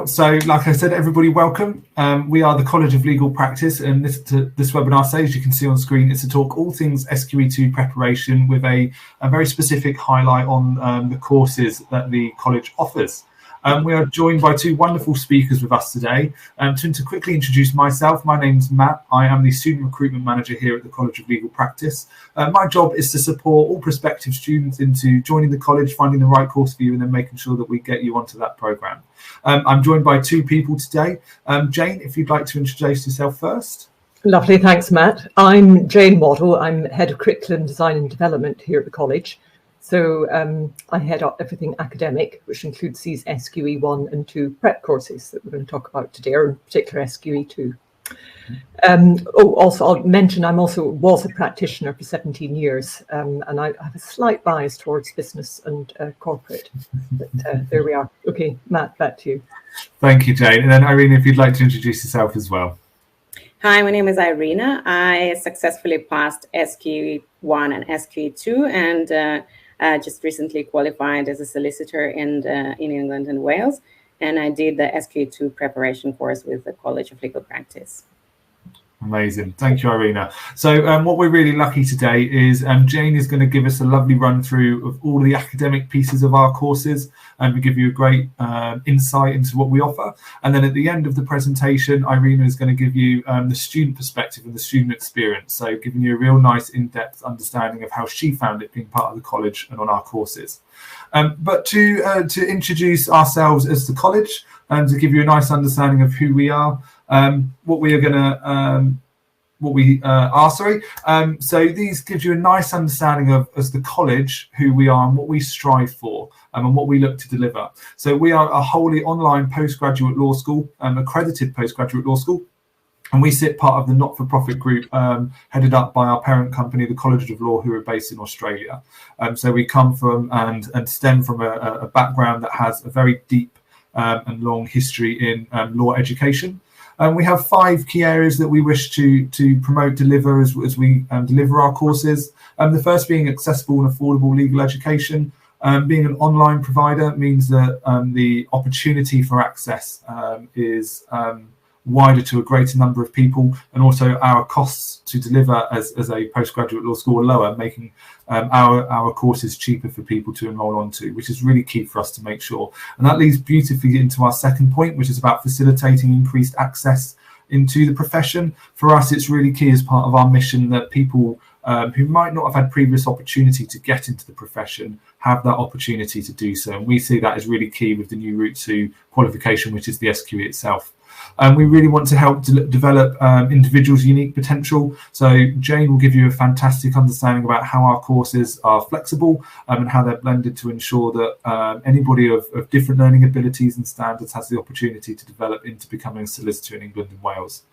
out. So like I said, everybody welcome. We are the College of Legal Practice, and this webinar, say, as you can see on screen, is to talk all things SQE2 preparation with a very specific highlight on the courses that the college offers. We are joined by two wonderful speakers with us today. To quickly introduce myself, my name's Matt. I am the Student Recruitment Manager here at the College of Legal Practice. My job is to support all prospective students into joining the college, finding the right course for you, and then making sure that we get you onto that programme. I'm joined by two people today. Jane, if you'd like to introduce yourself first. Lovely, thanks, Matt. I'm Jane Waddell. I'm Head of Curriculum Design and Development here at the college. So I head up everything academic, which includes these SQE1 and 2 prep courses that we're going to talk about today, or in particular SQE2. Also, I'll mention I was a practitioner for 17 years, and I have a slight bias towards business and corporate. But there we are. Okay, Matt, back to you. Thank you, Jane. And then Irina, if you'd like to introduce yourself as well. Hi, my name is Irina. I successfully passed SQE1 and SQE2, and just recently qualified as a solicitor in England and Wales, and I did the SQE2 preparation course with the College of Legal Practice. Amazing. Thank you, Irina. So what we're really lucky today is Jane is going to give us a lovely run through of all the academic pieces of our courses, and we give you a great insight into what we offer. And then at the end of the presentation, Irina is going to give you the student perspective and the student experience. So giving you a real nice in-depth understanding of how she found it being part of the college and on our courses. But to introduce ourselves as the college and to give you a nice understanding of who we are, what we are. So these gives you a nice understanding of, as the college, who we are and what we strive for, and what we look to deliver. So we are a wholly online postgraduate law school, accredited postgraduate law school. And we sit part of the not-for-profit group headed up by our parent company, the College of Law, who are based in Australia. So we come from and stem from a background that has a very deep and long history in law education. We have 5 key areas that we wish to promote, deliver as we deliver our courses. The first being accessible and affordable legal education. Being an online provider means that the opportunity for access is wider to a greater number of people, and also our costs to deliver as a postgraduate law school are lower, making our courses cheaper for people to enrol onto, which is really key for us to make sure. And that leads beautifully into our second point, which is about facilitating increased access into the profession. For us, it's really key as part of our mission that people who might not have had previous opportunity to get into the profession have that opportunity to do so. And we see that as really key with the new route to qualification, which is the SQE itself. We really want to help develop individuals' unique potential. So Jane will give you a fantastic understanding about how our courses are flexible and how they're blended to ensure that anybody of different learning abilities and standards has the opportunity to develop into becoming a solicitor in England and Wales.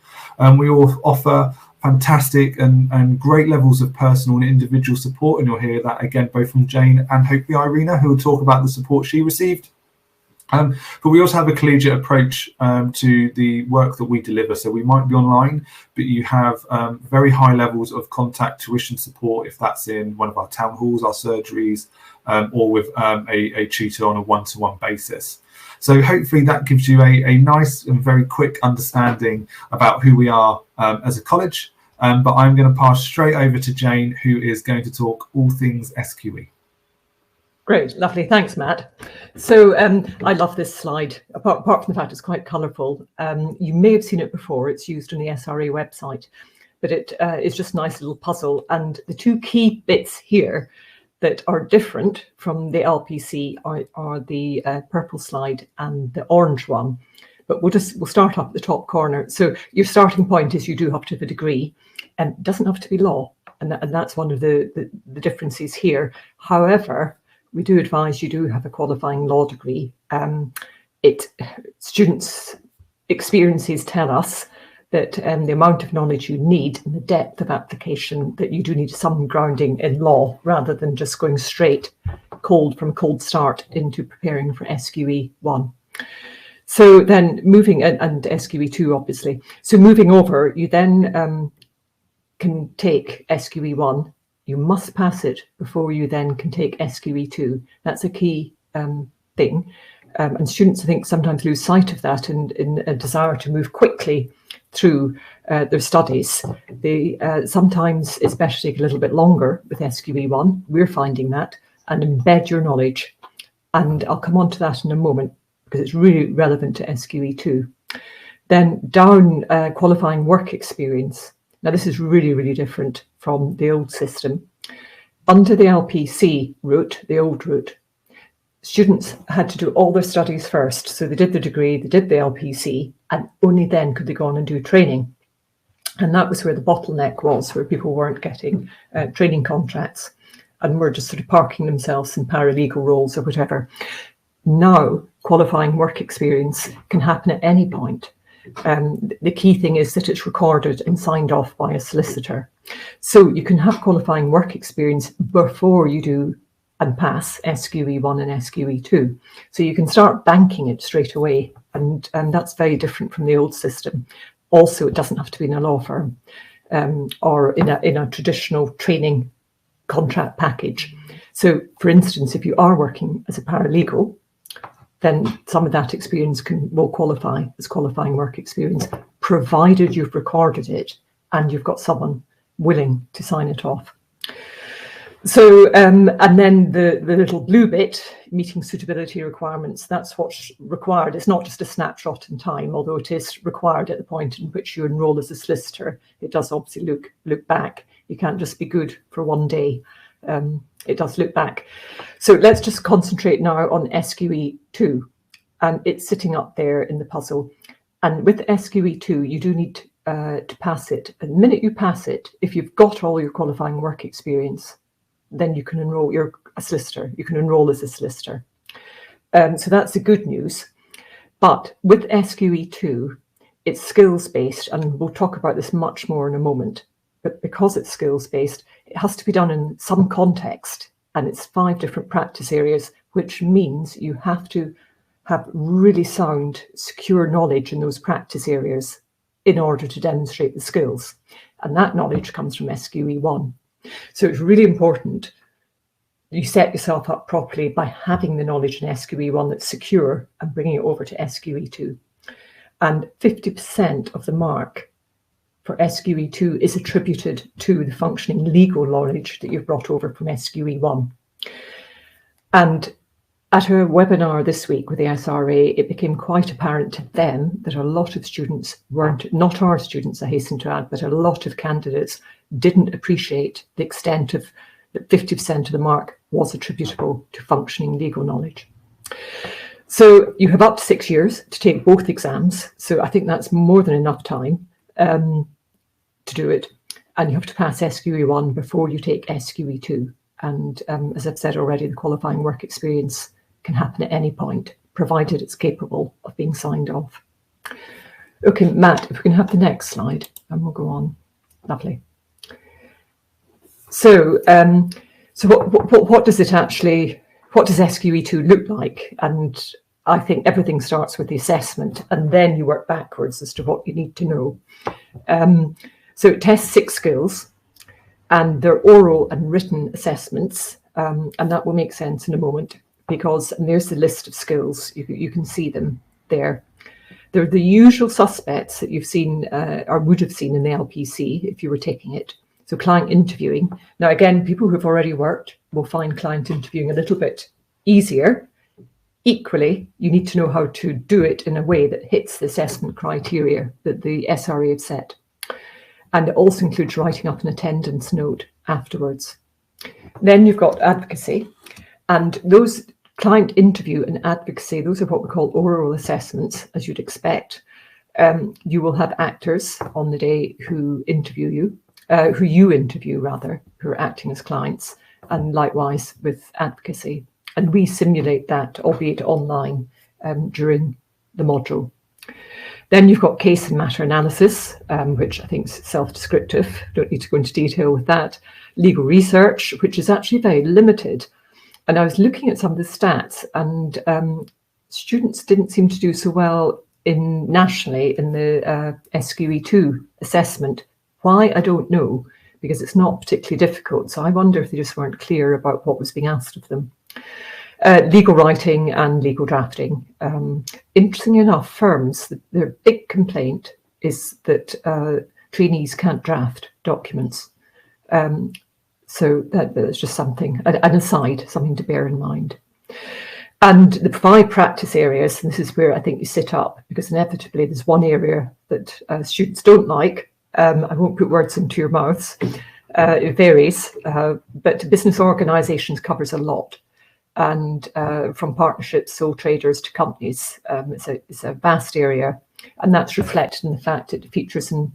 We all offer fantastic and great levels of personal and individual support, and you'll hear that again both from Jane and hopefully Irina, who will talk about the support she received. But we also have a collegiate approach to the work that we deliver. So we might be online, but you have very high levels of contact tuition support if that's in one of our town halls, our surgeries, or with a tutor on a one-to-one basis. So hopefully that gives you a nice and very quick understanding about who we are as a college. But I'm going to pass straight over to Jane, who is going to talk all things SQE. Great, lovely. Thanks, Matt. So I love this slide, apart from the fact it's quite colourful. You may have seen it before. It's used on the SRA website, but it is just a nice little puzzle. And the 2 key bits here that are different from the LPC are the purple slide and the orange one. But we'll start up at the top corner. So your starting point is you do have to have a degree, and it doesn't have to be law. And that's one of the differences here. However, we do advise you do have a qualifying law degree. Students' experiences tell us that the amount of knowledge you need and the depth of application, that you do need some grounding in law rather than just going straight from cold start into preparing for SQE1. So then moving, and SQE2 obviously. So moving over, you then can take SQE1. You must pass it before you then can take SQE2. That's a key thing. And students, I think, sometimes lose sight of that in a desire to move quickly through their studies. They sometimes it's better to take a little bit longer with SQE1. We're finding that, and embed your knowledge. And I'll come on to that in a moment because it's really relevant to SQE2. Then down qualifying work experience. Now this is really, really different from the old system. Under the LPC route, the old route, students had to do all their studies first. So they did the degree, they did the LPC, and only then could they go on and do training. And that was where the bottleneck was, where people weren't getting training contracts and were just sort of parking themselves in paralegal roles or whatever. Now, qualifying work experience can happen at any point. The key thing is that it's recorded and signed off by a solicitor. So you can have qualifying work experience before you do and pass SQE1 and SQE2. So you can start banking it straight away. And that's very different from the old system. Also, it doesn't have to be in a law firm or in a traditional training contract package. So, for instance, if you are working as a paralegal, then some of that experience will qualify as qualifying work experience, provided you've recorded it and you've got someone willing to sign it off. So, and then the little blue bit, meeting suitability requirements, that's what's required. It's not just a snapshot in time, although it is required at the point in which you enroll as a solicitor. It does obviously look back. You can't just be good for one day. It does look back. So let's just concentrate now on SQE2. And it's sitting up there in the puzzle. And with SQE2, you do need to pass it. And the minute you pass it, if you've got all your qualifying work experience, then you can enroll, you're a solicitor. You can enroll as a solicitor. So that's the good news. But with SQE2, it's skills-based, and we'll talk about this much more in a moment. But because it's skills-based, it has to be done in some context, and it's 5 different practice areas, which means you have to have really sound, secure knowledge in those practice areas in order to demonstrate the skills. And that knowledge comes from SQE1. So it's really important you set yourself up properly by having the knowledge in SQE1 that's secure and bringing it over to SQE2. And 50% of the mark for SQE2 is attributed to the functioning legal knowledge that you've brought over from SQE1. And at a webinar this week with the SRA, it became quite apparent to them that a lot of students weren't, not our students, I hasten to add, but a lot of candidates didn't appreciate the extent of that 50% of the mark was attributable to functioning legal knowledge. So you have up to 6 years to take both exams. So I think that's more than enough time to do it. And you have to pass SQE1 before you take SQE2. And as I've said already, the qualifying work experience can happen at any point, provided it's capable of being signed off. Okay, Matt, if we can have the next slide, and we'll go on. Lovely. So, what does it actually? What does SQE2 look like? And I think everything starts with the assessment, and then you work backwards as to what you need to know. So it tests 6 skills, and they're oral and written assessments, and that will make sense in a moment, because there's the list of skills. You can see them there. They're the usual suspects that you've seen or would have seen in the LPC if you were taking it. So client interviewing. Now, again, people who've already worked will find client interviewing a little bit easier. Equally, you need to know how to do it in a way that hits the assessment criteria that the SRA have set. And it also includes writing up an attendance note afterwards. Then you've got advocacy. And those client interview and advocacy, those are what we call oral assessments, as you'd expect. You will have actors on the day who interview you. Who you interview, rather, who are acting as clients, and likewise with advocacy. And we simulate that, albeit online, during the module. Then you've got case and matter analysis, which I think is self-descriptive. Don't need to go into detail with that. Legal research, which is actually very limited. And I was looking at some of the stats, and students didn't seem to do so well nationally in the SQE2 assessment. Why, I don't know, because it's not particularly difficult. So I wonder if they just weren't clear about what was being asked of them. Legal writing and legal drafting. Interestingly enough, firms, their big complaint is that trainees can't draft documents. So that's just something, an aside, something to bear in mind. And the provide practice areas, and this is where I think you sit up, because inevitably there's one area that students don't like. I won't put words into your mouths. It varies, but business organisations covers a lot. And from partnerships, sole traders to companies, it's a vast area. And that's reflected in the fact that it features in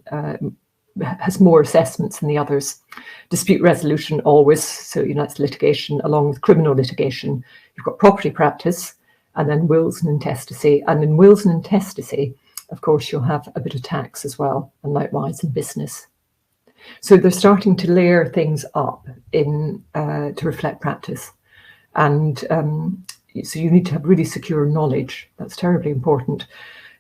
has more assessments than the others. Dispute resolution always, so that's litigation along with criminal litigation. You've got property practice and then wills and intestacy. And in wills and intestacy, of course, you'll have a bit of tax as well, and likewise in business. So they're starting to layer things up in to reflect practice. And so you need to have really secure knowledge. That's terribly important.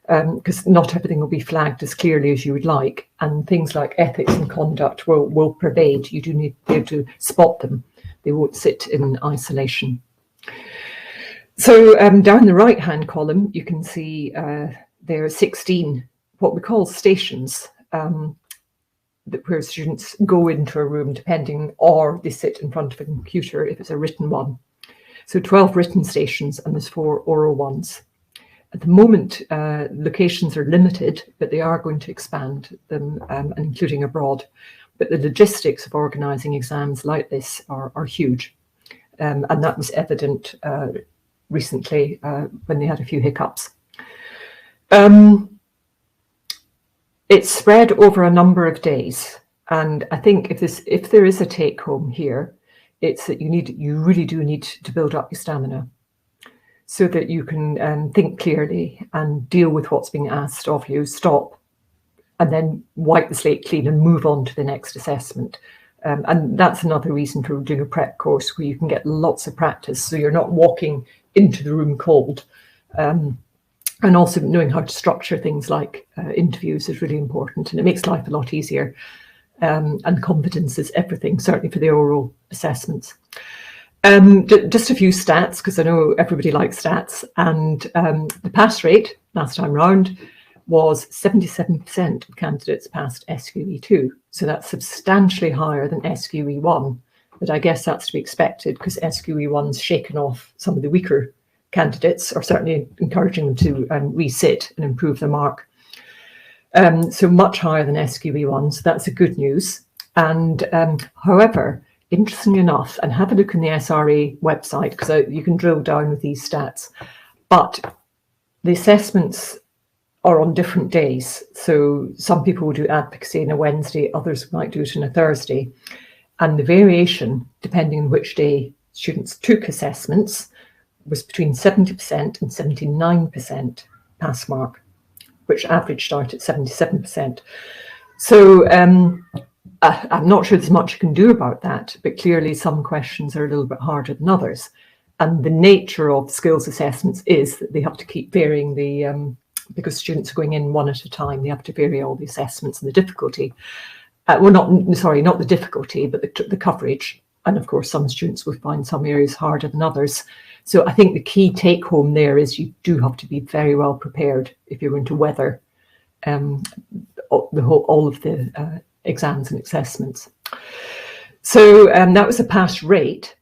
Because not everything will be flagged as clearly as you would like, and things like ethics and conduct will pervade. You do need to be able to spot them. They won't sit in isolation. So down the right-hand column, you can see there are 16 what we call stations, where students go into a room depending, or they sit in front of a computer if it's a written one. So 12 written stations, and there's 4 oral ones. At the moment, locations are limited, but they are going to expand them, including abroad. But the logistics of organising exams like this are huge. And that was evident recently when they had a few hiccups. It's spread over a number of days. And I think if there is a take home here, it's that you really do need to build up your stamina, so that you can think clearly and deal with what's being asked of you, stop, and then wipe the slate clean and move on to the next assessment. And that's another reason for doing a prep course, where you can get lots of practice, so you're not walking into the room cold. And also knowing how to structure things like interviews is really important, and it makes life a lot easier. And competence is everything, certainly for the oral assessments. Just a few stats, because I know everybody likes stats. And the pass rate last time round was 77% of candidates passed SQE2. So that's substantially higher than SQE1. But I guess that's to be expected, because SQE1's shaken off some of the weaker candidates, or certainly encouraging them to resit and improve their mark. So much higher than SQE1. So that's a good news. And however, interestingly enough, and have a look in the SRA website, because you can drill down with these stats, but the assessments are on different days. So some people will do advocacy on a Wednesday, others might do it on a Thursday. And the variation, depending on which day students took assessments, was between 70% and 79% pass mark, which averaged out at 77%. So I'm not sure there's much you can do about that, but clearly some questions are a little bit harder than others. And the nature of skills assessments is that they have to keep varying because students are going in one at a time, they have to vary all the assessments and the difficulty. Well, not the difficulty, but the coverage. And of course, some students will find some areas harder than others. So I think the key take home there is you do have to be very well prepared if you're going to weather all of the exams and assessments. So that was the pass rate.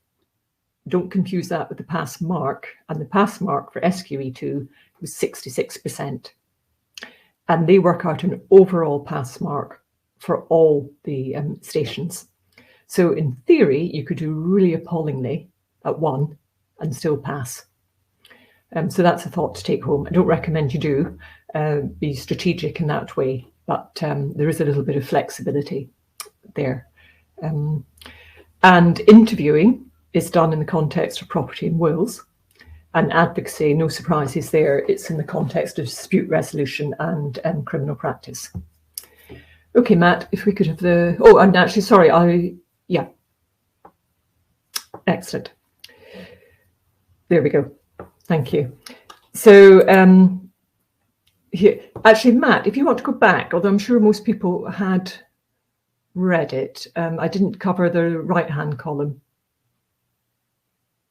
Don't confuse that with the pass mark. And the pass mark for SQE2 was 66%. And they work out an overall pass mark for all the stations. So in theory, you could do really appallingly at 1 and still pass. So that's a thought to take home. I don't recommend you do. Be strategic in that way, but there is a little bit of flexibility there. And interviewing is done in the context of property and wills, and advocacy, no surprises there. It's in the context of dispute resolution and criminal practice. Okay, Matt, if we could have the, oh, and actually, sorry, yeah. Excellent. There we go. Thank you. So here, actually, Matt, if you want to go back, although I'm sure most people had read it, I didn't cover the right-hand column.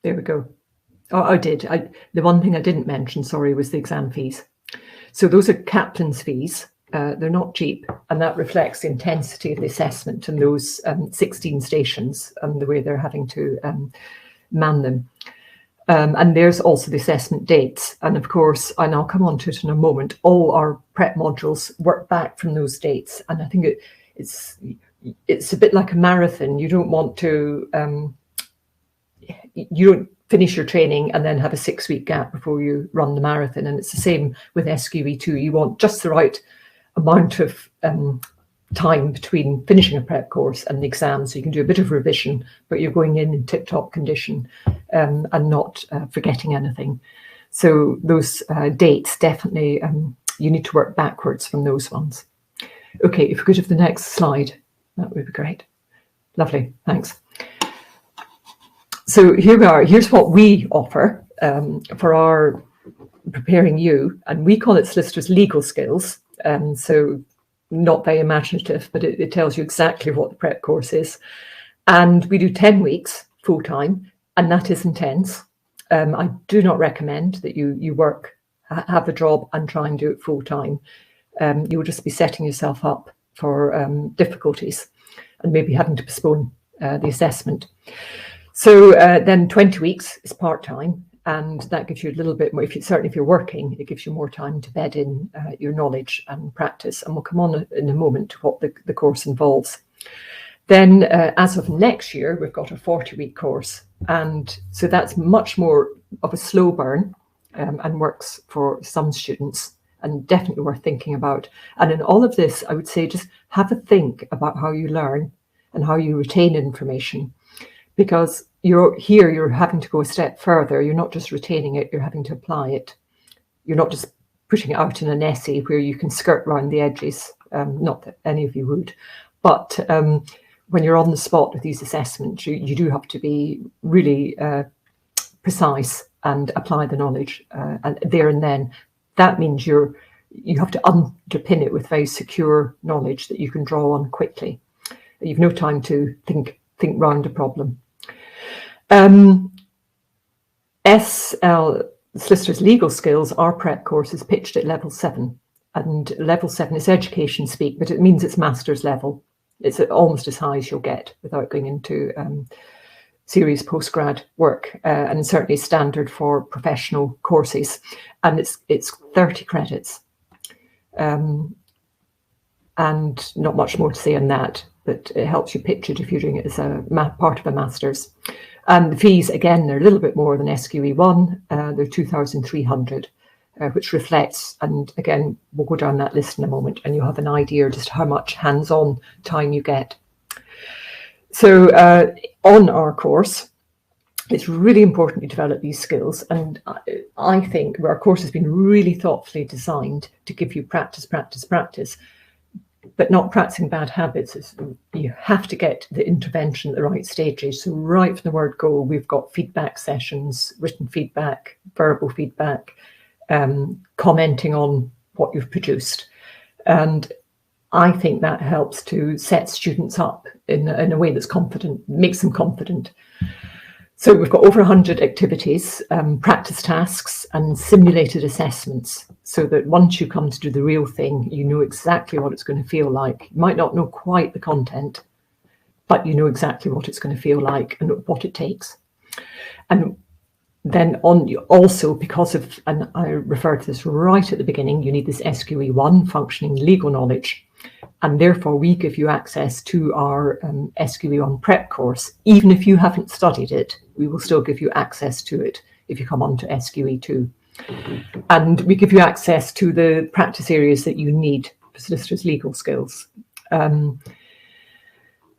There we go. Oh, I did. The one thing I didn't mention, sorry, was the exam fees. So those are captain's fees. They're not cheap, and that reflects the intensity of the assessment and those 16 stations and the way they're having to man them. And there's also the assessment dates. And of course, and I'll come on to it in a moment, all our prep modules work back from those dates. And I think it's a bit like a marathon. You don't want to, you don't finish your training and then have a 6-week gap before you run the marathon. And it's the same with SQE2. You want just the right amount of time between finishing a prep course and the exam, so you can do a bit of revision, but you're going in tip-top condition and not forgetting anything. So those dates, definitely, you need to work backwards from those ones. Okay, if we go to the next slide, that would be great. Lovely, thanks. So here we are. Here's what we offer for our preparing you, and we call it Solicitors Legal Skills. So not very imaginative, but it tells you exactly what the prep course is. And we do 10 weeks full time, and that is intense. I do not recommend that you work, have a job and try and do it full time. You will just be setting yourself up for difficulties and maybe having to postpone the assessment. So then 20 weeks is part-time, and that gives you a little bit more, certainly if you're working, it gives you more time to bed in your knowledge and practice. And we'll come on in a moment to what the course involves. Then as of next year, we've got a 40-week course. And so that's much more of a slow burn and works for some students, and definitely worth thinking about. And in all of this, I would say just have a think about how you learn and how you retain information, because you're having to go a step further. You're not just retaining it, you're having to apply it. You're not just putting it out in an essay where you can skirt around the edges, not that any of you would, but when you're on the spot with these assessments, you do have to be really precise and apply the knowledge and there and then. That means you have to underpin it with very secure knowledge that you can draw on quickly. You've no time to think round a problem. Solicitors Legal Skills, our prep course is pitched at level 7, and level 7 is education speak, but it means it's master's level. It's almost as high as you'll get without going into serious postgrad work, and certainly standard for professional courses. And it's 30 credits, and not much more to say on that, but it helps you pitch it if you're doing it as a part of a master's. And the fees, again, they're a little bit more than SQE1. They're 2,300, which reflects, and again, we'll go down that list in a moment, and you'll have an idea just how much hands-on time you get. So on our course, it's really important you develop these skills. And I think our course has been really thoughtfully designed to give you practice, but not practicing bad habits. You have to get the intervention at the right stages. So right from the word go, we've got feedback sessions, written feedback, verbal feedback, commenting on what you've produced. And I think that helps to set students up in a way that's confident, makes them confident. So we've got over 100 activities, practice tasks and simulated assessments, so that once you come to do the real thing, you know exactly what it's going to feel like. You might not know quite the content, but you know exactly what it's going to feel like and what it takes. And then also, because of, and I referred to this right at the beginning, you need this SQE1 functioning legal knowledge. And therefore, we give you access to our SQE1 prep course. Even if you haven't studied it, we will still give you access to it if you come on to SQE2. And we give you access to the practice areas that you need for solicitors' legal skills. And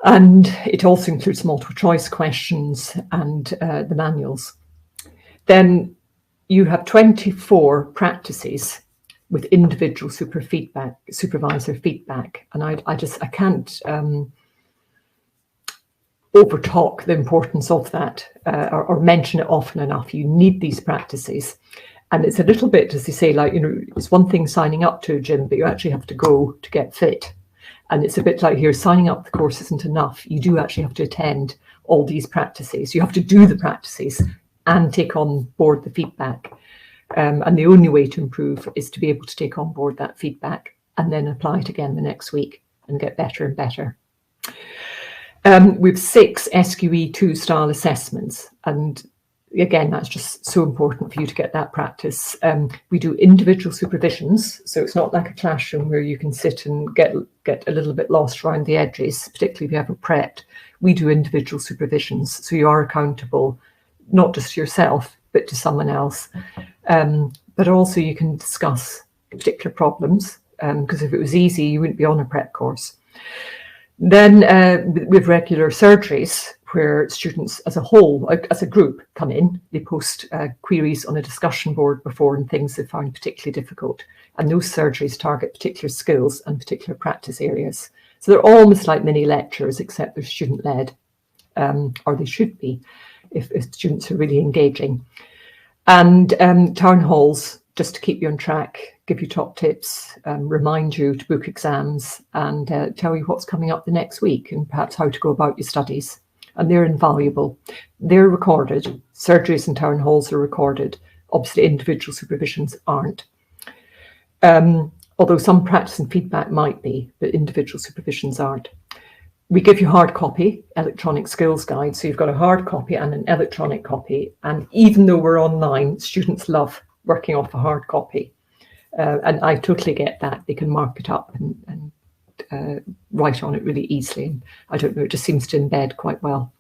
it also includes multiple choice questions and the manuals. Then you have 24 practices with individual supervisor feedback. And I can't overtalk the importance of that or mention it often enough. You need these practices. And it's a little bit, as they say, like, it's one thing signing up to a gym, but you actually have to go to get fit. And it's a bit like here, signing up the course isn't enough. You do actually have to attend all these practices. You have to do the practices and take on board the feedback. And the only way to improve is to be able to take on board that feedback and then apply it again the next week and get better and better. We've 6 SQE2 style assessments, and again, that's just so important for you to get that practice. We do individual supervisions, so it's not like a classroom where you can sit and get a little bit lost around the edges, particularly if you haven't prepped. We do individual supervisions, so you are accountable, not just to yourself, but to someone else. But also you can discuss particular problems, because if it was easy, you wouldn't be on a prep course. Then with regular surgeries, where students as a whole, as a group, come in, they post queries on a discussion board before and things they found particularly difficult. And those surgeries target particular skills and particular practice areas. So they're almost like mini lectures, except they're student-led, or they should be, if students are really engaging. And town halls, just to keep you on track, give you top tips, remind you to book exams, and tell you what's coming up the next week and perhaps how to go about your studies. And they're invaluable. They're recorded. Surgeries and town halls are recorded. Obviously, individual supervisions aren't. Although some practice and feedback might be, but individual supervisions aren't. We give you hard copy, electronic skills guide. So you've got a hard copy and an electronic copy. And even though we're online, students love working off a hard copy. And I totally get that. They can mark it up and write on it really easily. And I don't know, it just seems to embed quite well.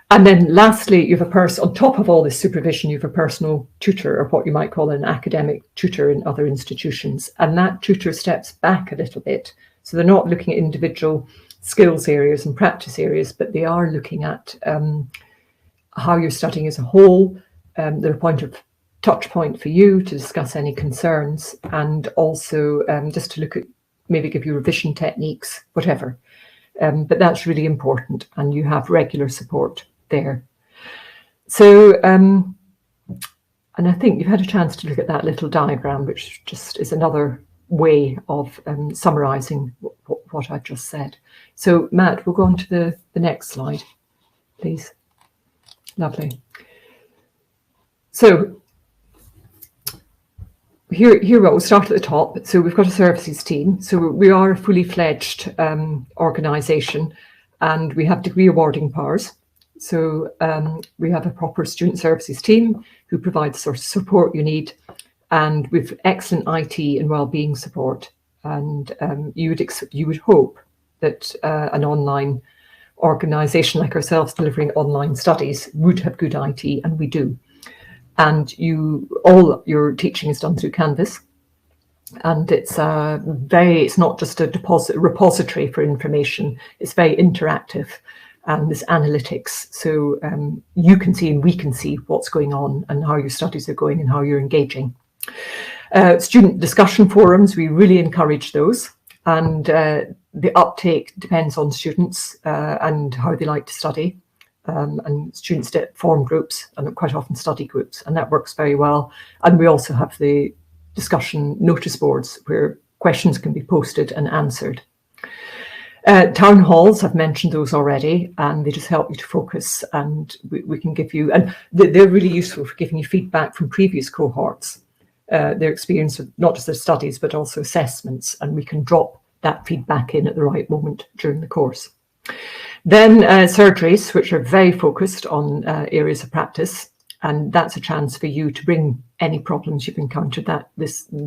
And then lastly, you have a person, on top of all this supervision, you have a personal tutor, or what you might call an academic tutor in other institutions. And that tutor steps back a little bit. So they're not looking at individual skills areas and practice areas, but they are looking at how you're studying as a whole. They're a touch point for you to discuss any concerns, and also just to look at, maybe give you revision techniques, whatever. But that's really important, and you have regular support there. So, and I think you've had a chance to look at that little diagram, which just is another way of summarising what I've just said. So, Matt, we'll go on to the next slide, please. Lovely. So, Here we'll start at the top. So we've got a services team. So we are a fully fledged organisation, and we have degree awarding powers. So we have a proper student services team who provides the sort of support you need, and with excellent IT and wellbeing support. And you would hope that an online organisation like ourselves delivering online studies would have good IT, and we do. And all your teaching is done through Canvas, and it's not just a repository for information. It's very interactive, and there's analytics, so you can see and we can see what's going on and how your studies are going and how you're engaging. Student discussion forums, we really encourage those, and the uptake depends on students and how they like to study. And students form groups, and quite often study groups, and that works very well. And we also have the discussion notice boards where questions can be posted and answered. Town halls, I've mentioned those already, and they just help you to focus, and we can give you, and they're really useful for giving you feedback from previous cohorts, their experience of not just their studies but also assessments, and we can drop that feedback in at the right moment during the course. Then surgeries, which are very focused on areas of practice, and that's a chance for you to bring any problems you've encountered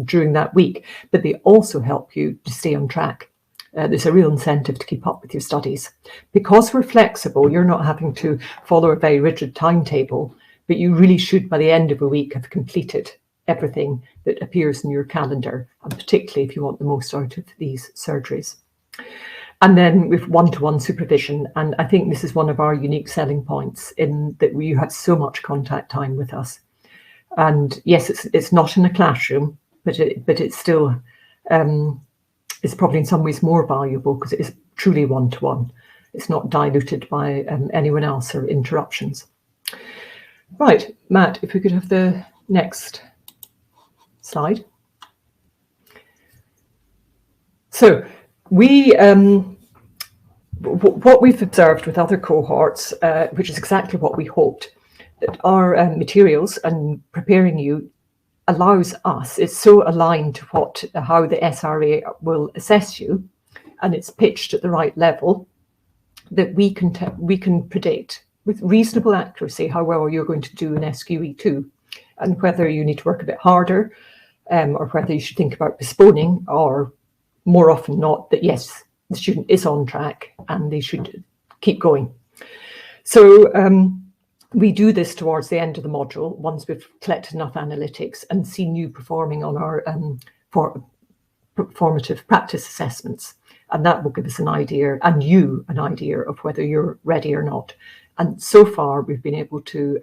during that week, but they also help you to stay on track. There's a real incentive to keep up with your studies. Because we're flexible, you're not having to follow a very rigid timetable, but you really should, by the end of a week, have completed everything that appears in your calendar, and particularly if you want the most out of these surgeries. And then with one-to-one supervision, and I think this is one of our unique selling points, in that you have so much contact time with us. And yes, it's not in a classroom, but it's still it's probably in some ways more valuable because it is truly one-to-one. It's not diluted by anyone else or interruptions. Right, Matt, if we could have the next slide. So what we've observed with other cohorts, which is exactly what we hoped, that our materials and preparing you allows us, it's so aligned to how the SRA will assess you, and it's pitched at the right level that we can predict with reasonable accuracy how well you're going to do in SQE2, and whether you need to work a bit harder, or whether you should think about postponing, or more often not, that yes, the student is on track and they should keep going. So we do this towards the end of the module, once we've collected enough analytics and seen you performing on our formative practice assessments. And that will give us an idea, and you an idea, of whether you're ready or not. And so far, we've been able to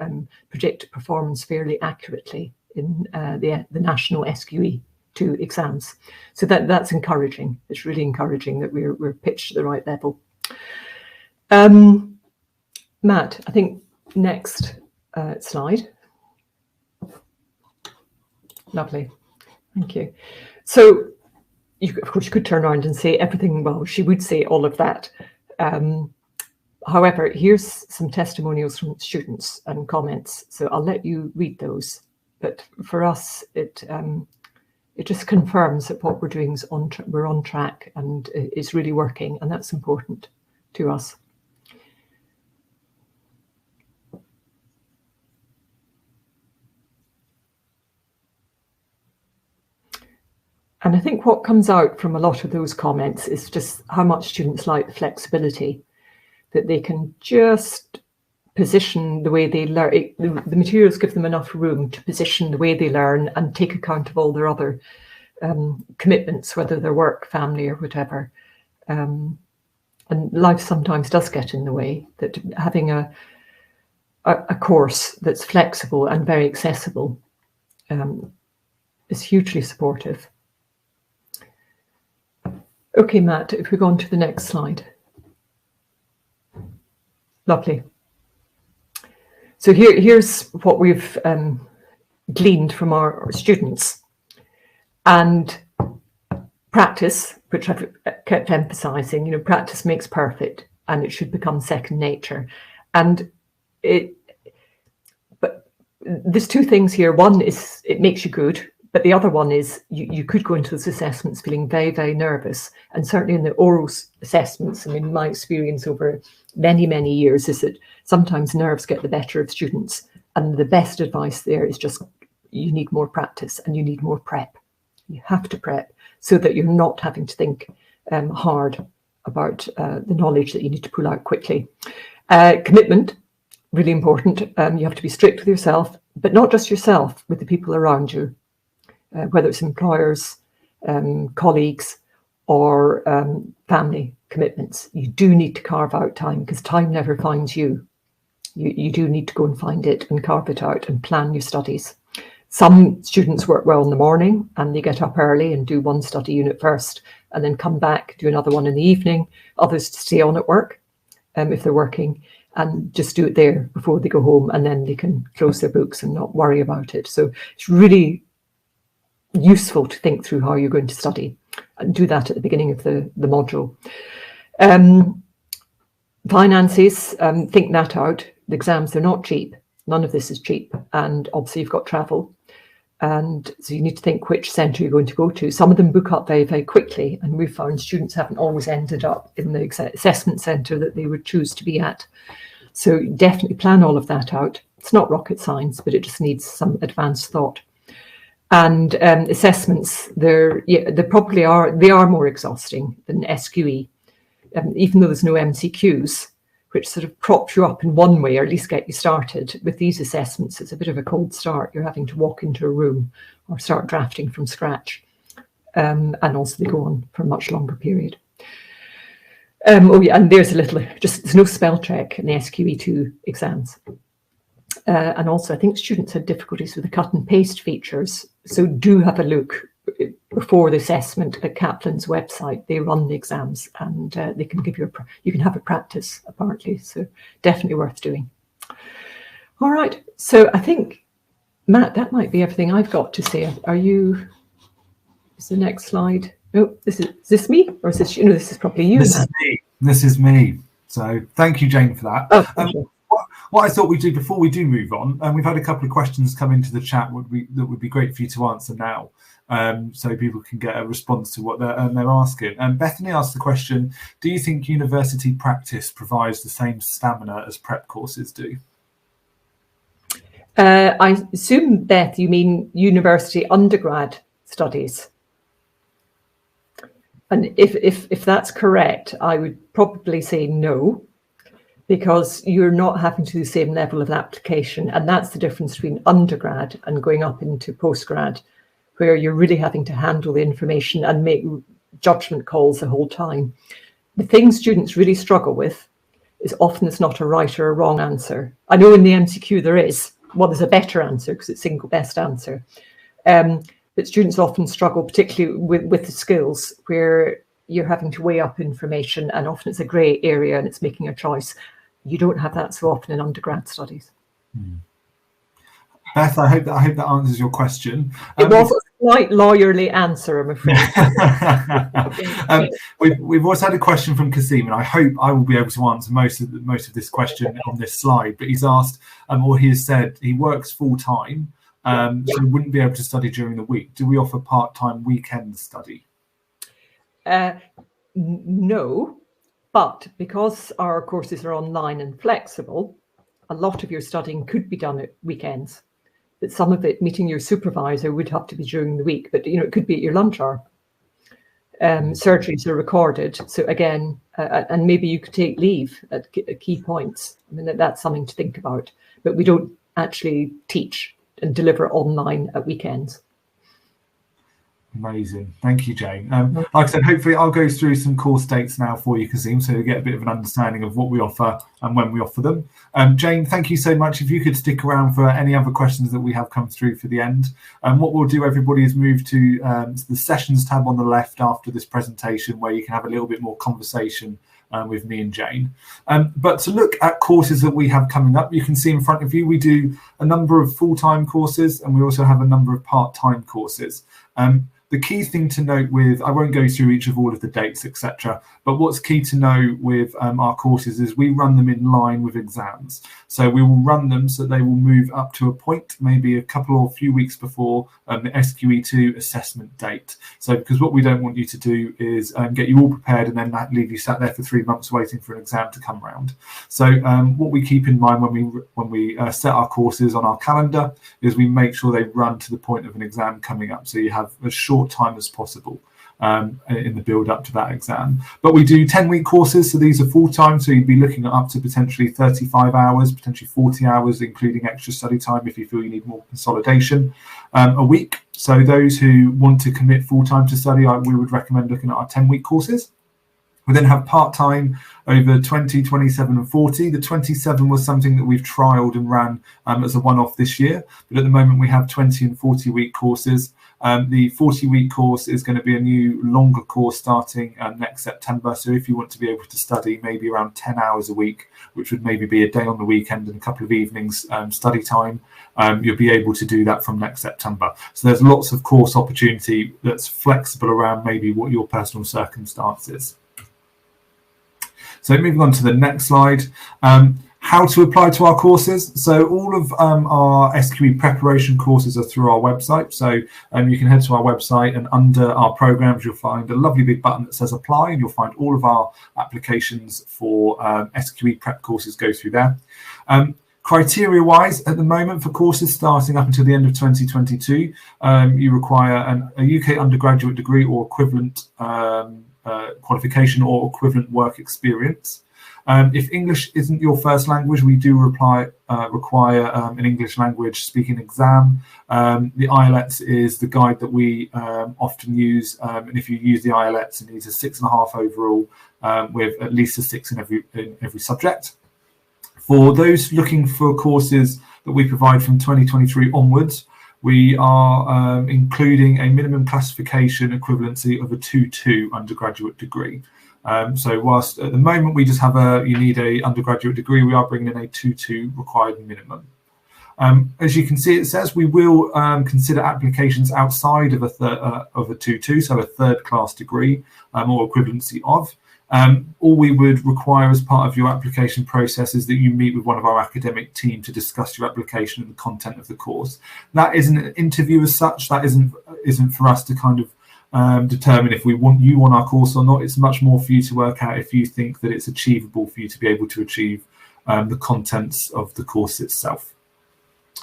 predict performance fairly accurately in the national SQE2 exams. So that's encouraging. It's really encouraging that we're pitched at the right level. Matt, I think next slide. Lovely. Thank you. So, of course, you could turn around and say everything. Well, she would say all of that. However, here's some testimonials from students and comments. So I'll let you read those. But for us, it just confirms that what we're doing is we're on track and it's really working, and that's important to us. And I think what comes out from a lot of those comments is just how much students like the flexibility, that they can just position the way they learn. The materials give them enough room to position the way they learn and take account of all their other commitments, whether they're work, family, or whatever. And life sometimes does get in the way, that having a course that's flexible and very accessible is hugely supportive. Okay, Matt, if we go on to the next slide. Lovely. So here's what we've gleaned from our students. And practice, which I've kept emphasising, practice makes perfect, and it should become second nature. And but there's two things here. One is it makes you good. But the other one is you could go into those assessments feeling very, very nervous. And certainly in the oral assessments, I mean, my experience over many, many years is that sometimes nerves get the better of students. And the best advice there is just you need more practice and you need more prep. You have to prep so that you're not having to think hard about the knowledge that you need to pull out quickly. Commitment, really important. You have to be strict with yourself, but not just yourself, with the people around you. Whether it's employers, colleagues, or family commitments. You do need to carve out time, because time never finds you. You do need to go and find it and carve it out and plan your studies. Some students work well in the morning and they get up early and do one study unit first and then come back, do another one in the evening. Others stay on at work if they're working, and just do it there before they go home, and then they can close their books and not worry about it. So it's really useful to think through how you're going to study, and do that at the beginning of the module. Finances, think that out. The exams, they're not cheap. None of this is cheap. And obviously you've got travel. And so you need to think which centre you're going to go to. Some of them book up very, very quickly. And we've found students haven't always ended up in the assessment centre that they would choose to be at. So definitely plan all of that out. It's not rocket science, but it just needs some advanced thought. And assessments, they probably are. They are more exhausting than SQE, even though there's no MCQs, which sort of props you up in one way, or at least get you started. With these assessments, it's a bit of a cold start. You're having to walk into a room or start drafting from scratch, and also they go on for a much longer period. Oh yeah, and there's there's no spell check in the SQE2 exams. And also, I think students had difficulties with the cut and paste features. So do have a look before the assessment at Kaplan's website. They run the exams, and they can give you you can have a practice apparently. So definitely worth doing. All right. So I think, Matt, that might be everything I've got to say. Is the next slide? No, is this me, or is this, this is probably you, This Matt? is me. This is me. So thank you, Jane, for that. Oh, sure. what I thought we'd do before we do move on, and we've had a couple of questions come into the chat that would be great for you to answer now, so people can get a response to what they're asking. Bethany asked the question, do you think university practice provides the same stamina as prep courses do? I assume, Beth, you mean university undergrad studies. And if that's correct, I would probably say no, because you're not having to do the same level of application. And that's the difference between undergrad and going up into postgrad, where you're really having to handle the information and make judgment calls the whole time. The thing students really struggle with is often it's not a right or a wrong answer. I know in the MCQ there is, well, there's a better answer because it's single best answer. But students often struggle, particularly with the skills, where you're having to weigh up information, and often it's a grey area and it's making a choice. You don't have that so often in undergrad studies. Beth, I hope that answers your question. It was a slight lawyerly answer, I'm afraid. We've also had a question from Kasim, and I hope I will be able to answer most of this question on this slide. But he's asked, or he has said, he works full time. So we wouldn't be able to study during the week. Do we offer part-time weekend study? No, but because our courses are online and flexible, a lot of your studying could be done at weekends. But some of it, meeting your supervisor, would have to be during the week. But it could be at your lunch hour. Surgeries are recorded, so again, and maybe you could take leave at key points. I mean, that's something to think about. But we don't actually teach and deliver online at weekends. Amazing. Thank you, Jane. Like I said, hopefully I'll go through some course dates now for you, Kasim, so you get a bit of an understanding of what we offer and when we offer them. Jane, thank you so much. If you could stick around for any other questions that we have come through for the end. What we'll do, everybody, is move to the sessions tab on the left after this presentation, where you can have a little bit more conversation with me and Jane. But to look at courses that we have coming up, you can see in front of you, we do a number of full-time courses, and we also have a number of part-time courses. The key thing to note with, I won't go through each of all of the dates, etc., but what's key to know with our courses is we run them in line with exams. So we will run them so they will move up to a point, maybe a couple or few weeks before the SQE2 assessment date. So because what we don't want you to do is get you all prepared and then leave you sat there for 3 months waiting for an exam to come round. So what we keep in mind when we set our courses on our calendar is we make sure they run to the point of an exam coming up. So you have as short time as possible in the build up to that exam. But we do 10-week courses, so these are full-time, so you'd be looking at up to potentially 35 hours, potentially 40 hours, including extra study time if you feel you need more consolidation a week. So those who want to commit full-time to study, we would recommend looking at our 10-week courses. We then have part-time over 20, 27 and 40. The 27 was something that we've trialled and ran as a one-off this year, but at the moment we have 20 and 40-week courses. The 40-week course is going to be a new longer course starting next September. So if you want to be able to study maybe around 10 hours a week, which would maybe be a day on the weekend and a couple of evenings study time, you'll be able to do that from next September. So there's lots of course opportunity that's flexible around maybe what your personal circumstances. So moving on to the next slide. How to apply to our courses. So all of our SQE preparation courses are through our website. So you can head to our website, and under our programs, you'll find a lovely big button that says apply, and you'll find all of our applications for SQE prep courses go through there. Criteria wise, at the moment for courses starting up until the end of 2022, you require a UK undergraduate degree or equivalent qualification or equivalent work experience. If English isn't your first language, we do require an English language speaking exam. The IELTS is the guide that we often use, and if you use the IELTS, it needs a 6.5 overall with at least a 6 in every subject. For those looking for courses that we provide from 2023 onwards, we are including a minimum classification equivalency of a 2-2 undergraduate degree. So whilst at the moment we just have you need a undergraduate degree, we are bringing in a 2-2 required minimum. As you can see, it says we will consider applications outside of a 2-2, so a third class degree or equivalency of. All we would require as part of your application process is that you meet with one of our academic team to discuss your application and the content of the course. That isn't an interview as such. That isn't for us to kind of determine if we want you on our course or not. It's much more for you to work out if you think that it's achievable for you to be able to achieve the contents of the course itself.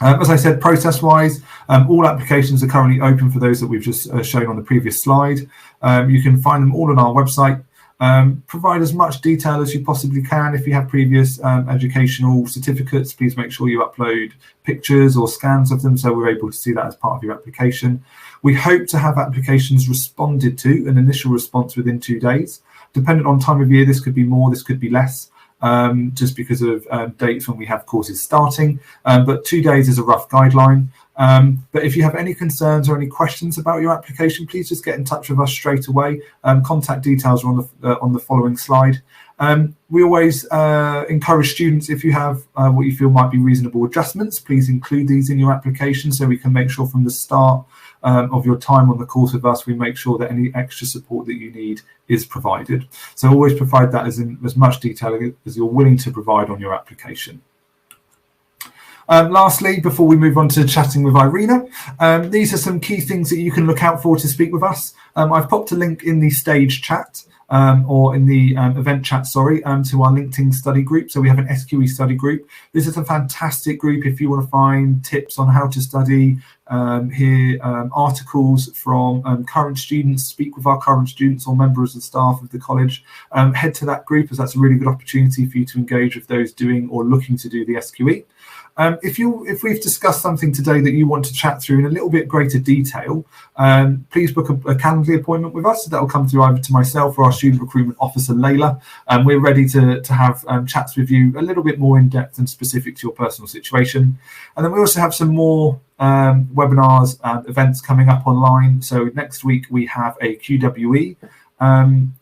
As I said, process-wise, all applications are currently open for those that we've just shown on the previous slide. You can find them all on our website. Provide as much detail as you possibly can. If you have previous educational certificates, please make sure you upload pictures or scans of them so we're able to see that as part of your application. We hope to have applications responded to, an initial response within 2 days. Dependent on time of year, this could be more, this could be less. Just because of dates when we have courses starting, but 2 days is a rough guideline. But if you have any concerns or any questions about your application, please just get in touch with us straight away. Contact details are on the following slide. We always encourage students, if you have what you feel might be reasonable adjustments, please include these in your application so we can make sure from the start of your time on the course with us, we make sure that any extra support that you need is provided. So always provide that as much detail as you're willing to provide on your application. Lastly, before we move on to chatting with Irina, these are some key things that you can look out for to speak with us. I've popped a link in the stage chat or in the event chat, to our LinkedIn study group. So we have an SQE study group. This is a fantastic group if you want to find tips on how to study, hear articles from current students, speak with our current students or members of staff of the college. Head to that group, as that's a really good opportunity for you to engage with those doing or looking to do the SQE. If we've discussed something today that you want to chat through in a little bit greater detail, please book a Calendly appointment with us. That will come through either to myself or our student recruitment officer, Layla. We're ready to have chats with you a little bit more in depth and specific to your personal situation. And then we also have some more webinars and events coming up online. So next week we have a QWE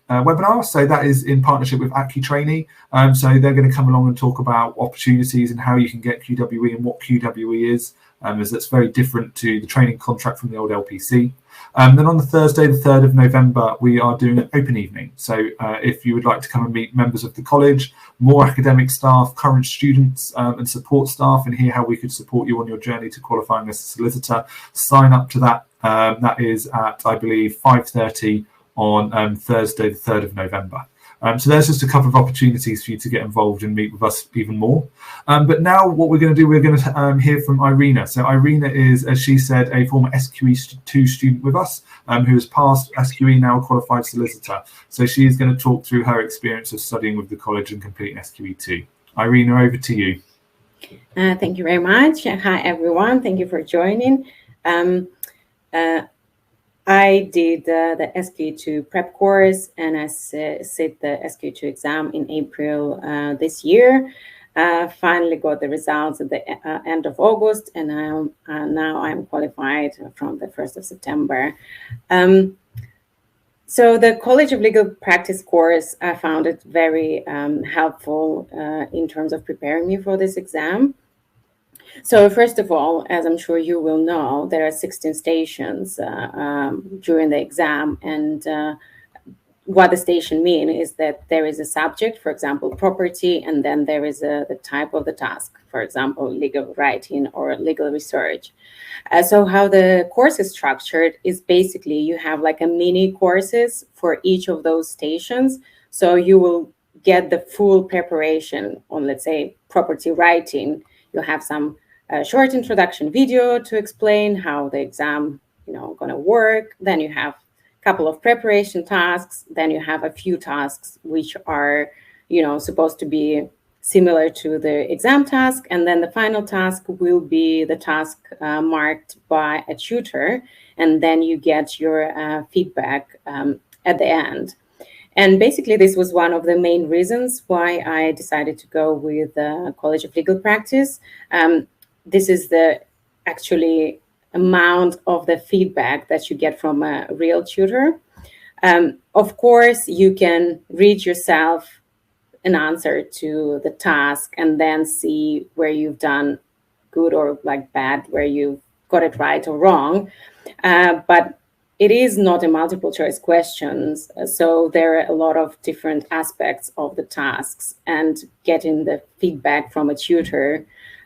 webinar, so that is in partnership with Aki Trainee. So they're going to come along and talk about opportunities and how you can get QWE and what QWE is, as that's very different to the training contract from the old LPC. Then on the Thursday, the 3rd of November, we are doing an open evening. So if you would like to come and meet members of the college, more academic staff, current students and support staff, and hear how we could support you on your journey to qualifying as a solicitor, sign up to that. That is at, I believe, 5:30 on Thursday, the 3rd of November. So there's just a couple of opportunities for you to get involved and meet with us even more. But now what we're going to do, we're going to hear from Irina. So Irina is, as she said, a former SQE2 student with us who has passed SQE, now a qualified solicitor. So she is going to talk through her experience of studying with the college and completing SQE2. Irina, over to you. Thank you very much. Hi, everyone. Thank you for joining. I did the SQE2 prep course, and I sit the SQE2 exam in April this year. Finally got the results at the end of August, and now I'm qualified from the 1st of September. So the College of Legal Practice course, I found it very helpful in terms of preparing me for this exam. So first of all, as I'm sure you will know, there are 16 stations during the exam, and what the station mean is that there is a subject, for example, property, and then there is the type of the task, for example, legal writing or legal research. So how the course is structured is basically you have like a mini courses for each of those stations. So you will get the full preparation on, let's say, property writing. You'll have some short introduction video to explain how the exam, going to work. Then you have a couple of preparation tasks. Then you have a few tasks which are, supposed to be similar to the exam task. And then the final task will be the task marked by a tutor. And then you get your feedback at the end. And basically, this was one of the main reasons why I decided to go with the College of Legal Practice. This is the actually amount of the feedback that you get from a real tutor. Of course, you can read yourself an answer to the task and then see where you've done good or like bad, where you got it right or wrong. But it is not a multiple choice questions, so there are a lot of different aspects of the tasks, and getting the feedback from a tutor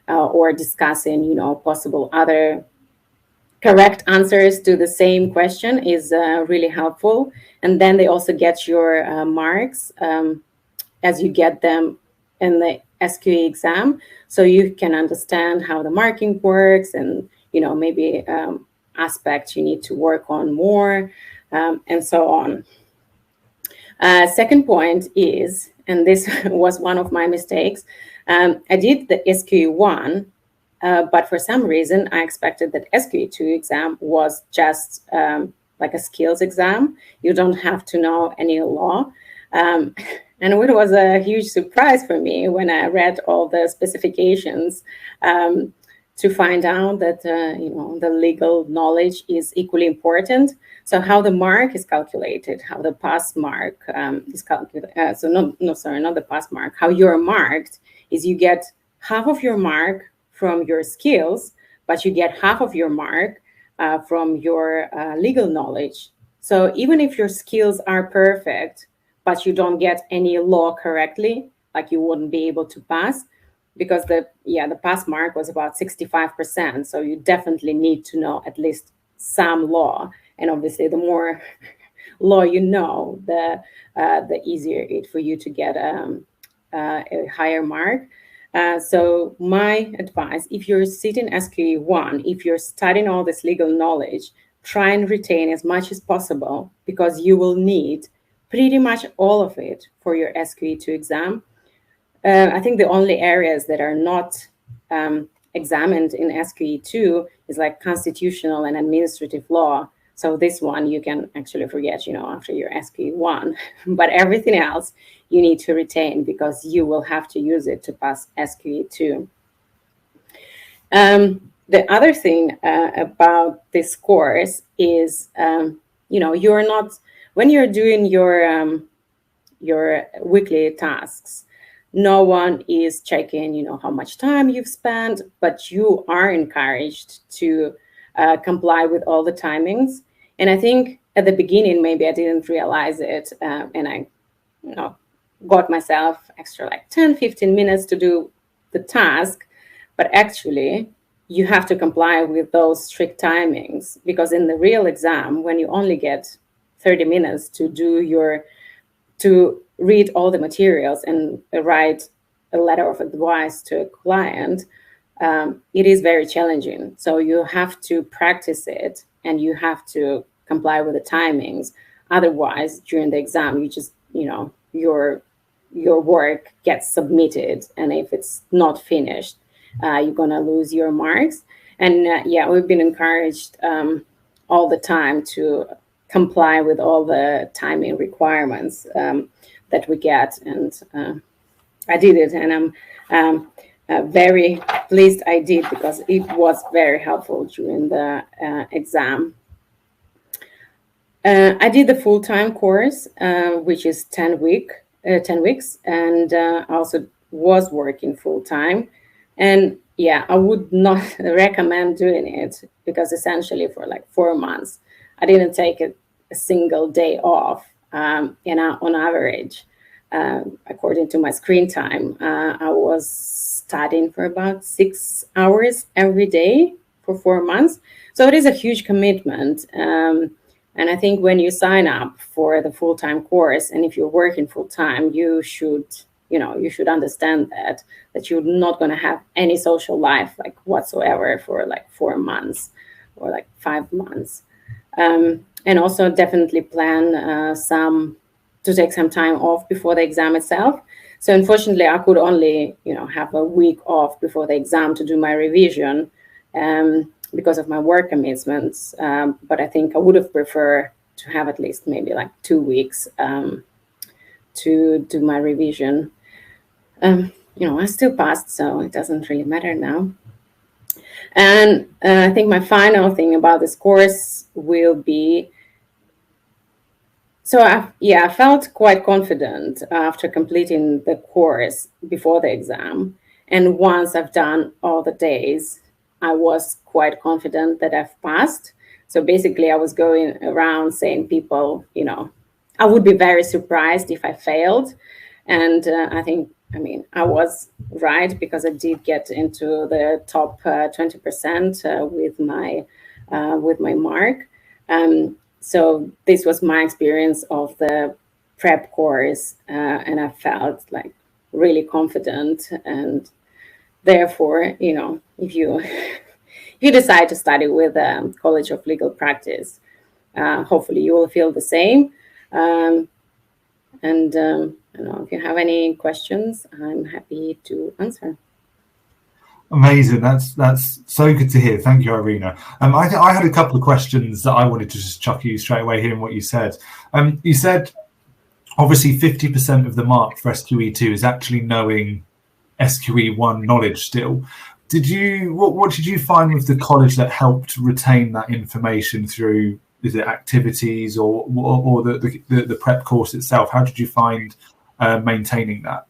or discussing, you know, possible other correct answers to the same question is really helpful. And then they also get your marks as you get them in the SQE exam, so you can understand how the marking works, and, you know, maybe aspects you need to work on more, and so on. Second point is, and this was one of my mistakes, I did the SQE1, but for some reason I expected that SQE2 exam was just like a skills exam. You don't have to know any law. And it was a huge surprise for me when I read all the specifications to find out that you know, the legal knowledge is equally important. So how the mark is calculated, how the pass mark is calculated. Not the pass mark. How you're marked is you get half of your mark from your skills, but you get half of your mark from your legal knowledge. So even if your skills are perfect, but you don't get any law correctly, like you wouldn't be able to pass, because the pass mark was about 65%. So you definitely need to know at least some law. And obviously the more law you know, the easier it for you to get a higher mark. So my advice, if you're sitting SQE1, if you're studying all this legal knowledge, try and retain as much as possible, because you will need pretty much all of it for your SQE2 exam. I think the only areas that are not examined in SQE2 is like constitutional and administrative law. So this one you can actually forget, you know, after your SQE1. But everything else you need to retain, because you will have to use it to pass SQE2. The other thing about this course is, you know, you're not, when you're doing your weekly tasks, no one is checking, you know, how much time you've spent, but you are encouraged to comply with all the timings. And I think at the beginning, maybe I didn't realize it, and I, you know, got myself extra like 10, 15 minutes to do the task, but actually you have to comply with those strict timings, because in the real exam, when you only get 30 minutes to read all the materials and write a letter of advice to a client, it is very challenging. So you have to practice it, and you have to comply with the timings. Otherwise, during the exam, you just, you know, your work gets submitted, and if it's not finished, you're gonna lose your marks. And we've been encouraged all the time to comply with all the timing requirements that we get, and I did it, and I'm very pleased I did, because it was very helpful during the exam. I did the full-time course, which is 10 weeks, and I also was working full-time. And yeah, I would not recommend doing it, because essentially for like 4 months, I didn't take a single day off. And on average, according to my screen time, I was studying for about 6 hours every day for 4 months. So it is a huge commitment. And I think when you sign up for the full-time course, and if you're working full-time, you should understand that you're not going to have any social life like whatsoever for like 4 months or like 5 months. And also definitely plan to take some time off before the exam itself. So unfortunately, I could only, you know, have a week off before the exam to do my revision, because of my work commitments. But I think I would have preferred to have at least maybe like 2 weeks to do my revision. You know, I still passed, so it doesn't really matter now. And I think my final thing about this course will be, so I felt quite confident after completing the course before the exam. And once I've done all the days, I was quite confident that I've passed. So basically I was going around saying people, I would be very surprised if I failed. And I was right, because I did get into the top 20% with my mark. So this was my experience of the prep course, and I felt like really confident. And therefore, if you decide to study with College of Legal Practice, hopefully you will feel the same. If you have any questions, I'm happy to answer. Amazing. That's so good to hear. Thank you, Irina. I had a couple of questions that I wanted to just chuck you straight away hearing what you said. You said obviously 50% of the mark for SQE2 is actually knowing SQE1 knowledge still. What did you find with the college that helped retain that information through, is it activities or the prep course itself? How did you find maintaining that?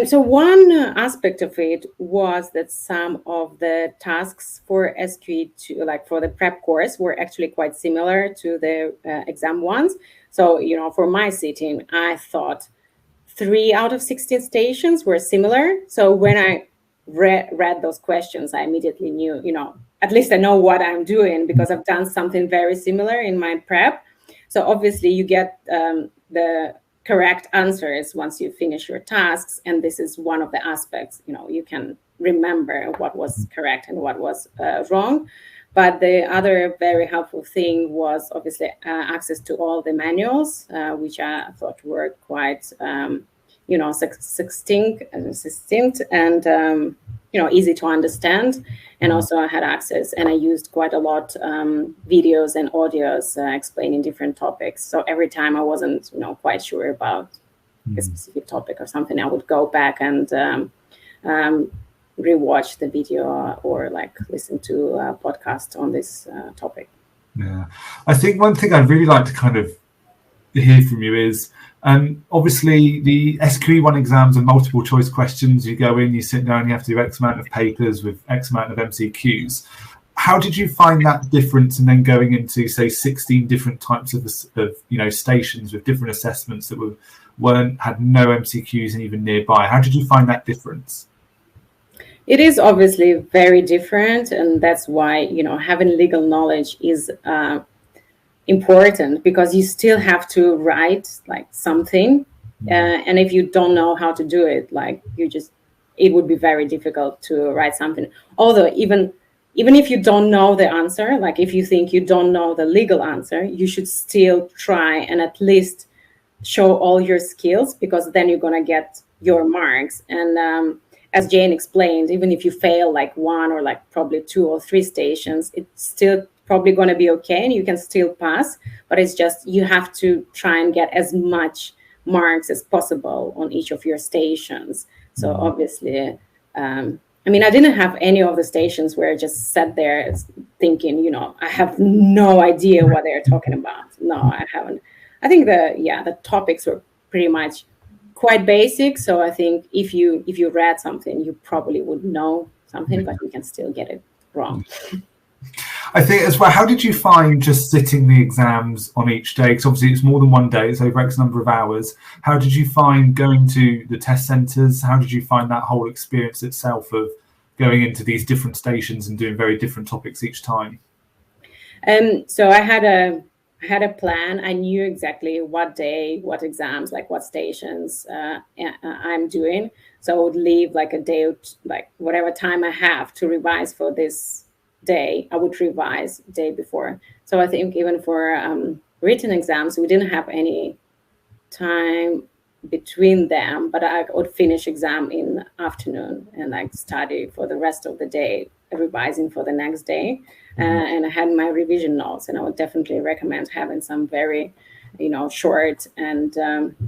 So one aspect of it was that some of the tasks for SQE2, like for the prep course, were actually quite similar to the exam ones. So, for my sitting, I thought 3 out of 16 stations were similar. So when I read those questions, I immediately knew, at least I know what I'm doing, because I've done something very similar in my prep. So obviously you get the correct answers once you finish your tasks. And this is one of the aspects, you can remember what was correct and what was wrong. But the other very helpful thing was obviously access to all the manuals, which I thought were quite, succinct and, easy to understand. And also I had access, and I used quite a lot videos and audios explaining different topics. So every time I wasn't, quite sure about a specific topic or something, I would go back and rewatch the video or listen to a podcast on this topic. Yeah, I think one thing I'd really like to kind of hear from you is, obviously the SQE1 exams are multiple choice questions. You go in, you sit down, you have to do X amount of papers with X amount of MCQs. How did you find that difference, and then going into, say, 16 different types of stations with different assessments that had no MCQs and even nearby? How did you find that difference? It is obviously very different, and that's why having legal knowledge is important, because you still have to write something, and if you don't know how to do it, it would be very difficult to write something. Although even if you don't know the answer, if you think you don't know the legal answer, you should still try and at least show all your skills, because then you're going to get your marks. And as Jane explained, even if you fail one or probably 2 or 3 stations, it's still probably going to be okay, and you can still pass. But it's just you have to try and get as much marks as possible on each of your stations. So obviously, I didn't have any of the stations where I just sat there thinking, I have no idea what they're talking about. No, I haven't. I think the topics were pretty much quite basic. So I think if you read something, you probably would know something, but you can still get it wrong. I think as well, how did you find just sitting the exams on each day? Because obviously it's more than one day, it's over X number of hours. How did you find going to the test centres? How did you find that whole experience itself of going into these different stations and doing very different topics each time? So I had a plan. I knew exactly what day, what exams, what stations I'm doing. So I would leave a day, whatever time I have to revise for this day, I would revise the day before. So I think even for written exams, we didn't have any time between them, but I would finish exam in the afternoon and study for the rest of the day, revising for the next day. And I had my revision notes, and I would definitely recommend having some very, short and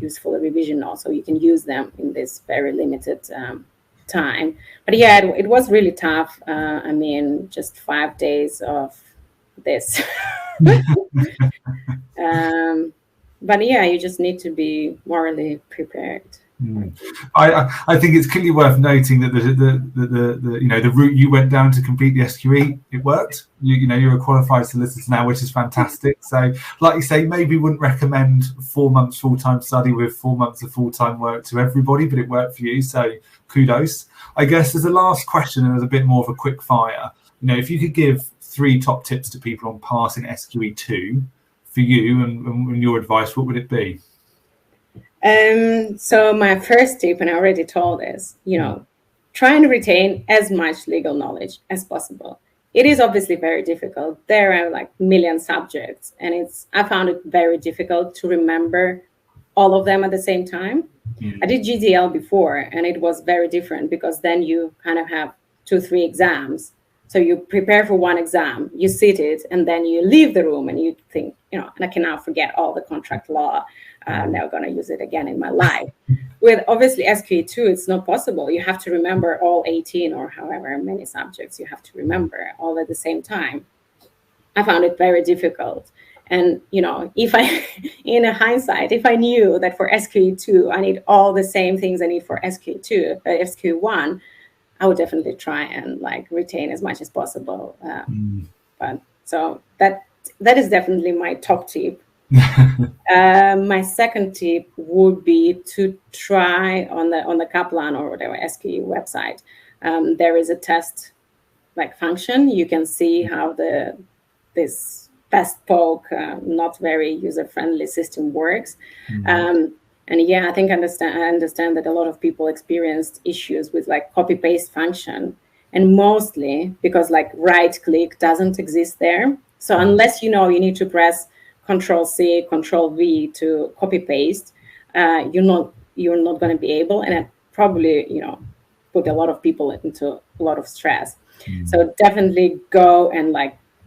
useful revision notes, so you can use them in this very limited time. But yeah, it was really tough. Just 5 days of this. But yeah, you just need to be morally prepared. I think it's clearly worth noting that the route you went down to complete the SQE, it worked. You're a qualified solicitor now, which is fantastic. So, like you say, maybe wouldn't recommend 4 months full-time study with 4 months of full-time work to everybody, but it worked for you. So, kudos. I guess as a last question, and as a bit more of a quick fire, if you could give 3 top tips to people on passing SQE2 for you and your advice, what would it be? So my first tip, and I already told this, try and retain as much legal knowledge as possible. It is obviously very difficult. There are like million subjects, and I found it very difficult to remember all of them at the same time. I did GDL before, and it was very different because then you kind of have 2-3 exams. So you prepare for one exam, you sit it, and then you leave the room and you think, and I can now forget all the contract law. I'm never going to use it again in my life. With obviously SQE2, it's not possible. You have to remember all 18 or however many subjects you have to remember all at the same time. I found it very difficult. And, in hindsight, if I knew that for SQE2, I need all the same things I need for SQE1, I would definitely try and retain as much as possible. But so that is definitely my top tip. My second tip would be to try on the Kaplan or whatever SQE website. There is a test function. You can see how this bespoke, not very user-friendly system works. And yeah, I think I understand that a lot of people experienced issues with copy-paste function, and mostly because right-click doesn't exist there. So unless you need to press Control-C, Control-V to copy-paste, you're not going to be able, and it probably put a lot of people into a lot of stress. So definitely go and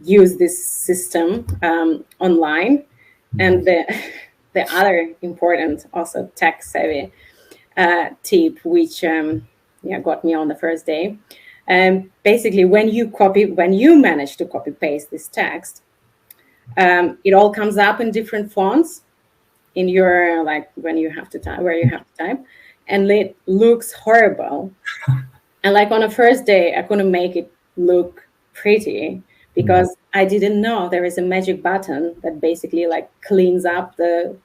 use this system online. And the other important, also tech-savvy tip, which got me on the first day. Basically, when you manage to copy-paste this text, it all comes up in different fonts in your when you have to type, where you have to type, and it looks horrible. And on the first day, I couldn't make it look pretty because I didn't know there is a magic button that basically cleans up the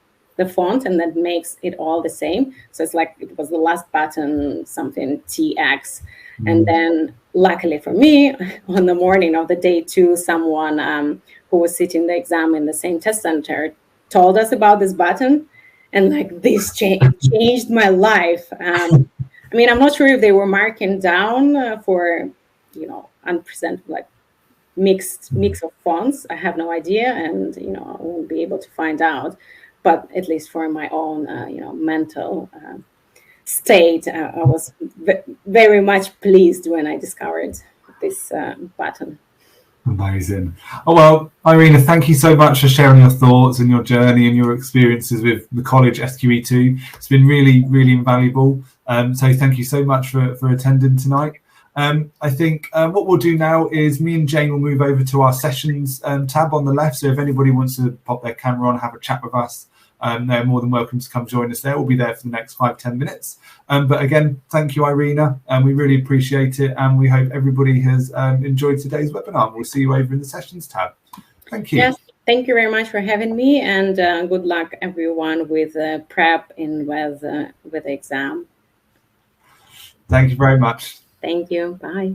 font and that makes it all the same. So it's it was the last button, something TX. And then luckily for me, on the morning of the day 2, someone who was sitting the exam in the same test center told us about this button, and this changed my life. I mean, I'm not sure if they were marking down for unpresentable mix of fonts. I have no idea, and I won't be able to find out. But at least for my own mental state, I was very much pleased when I discovered this button. Amazing. Oh, well, Irina, thank you so much for sharing your thoughts and your journey and your experiences with the college SQE2. It's been really, really invaluable. So thank you so much for attending tonight. I think what we'll do now is me and Jane will move over to our sessions tab on the left. So if anybody wants to pop their camera on, have a chat with us, they're more than welcome to come join us there. We'll be there for the next 5-10 minutes. But again, thank you, Irina, and we really appreciate it. And we hope everybody has enjoyed today's webinar. We'll see you over in the sessions tab. Thank you. Yes, thank you very much for having me, and good luck, everyone, with prep and with the exam. Thank you very much. Thank you. Bye.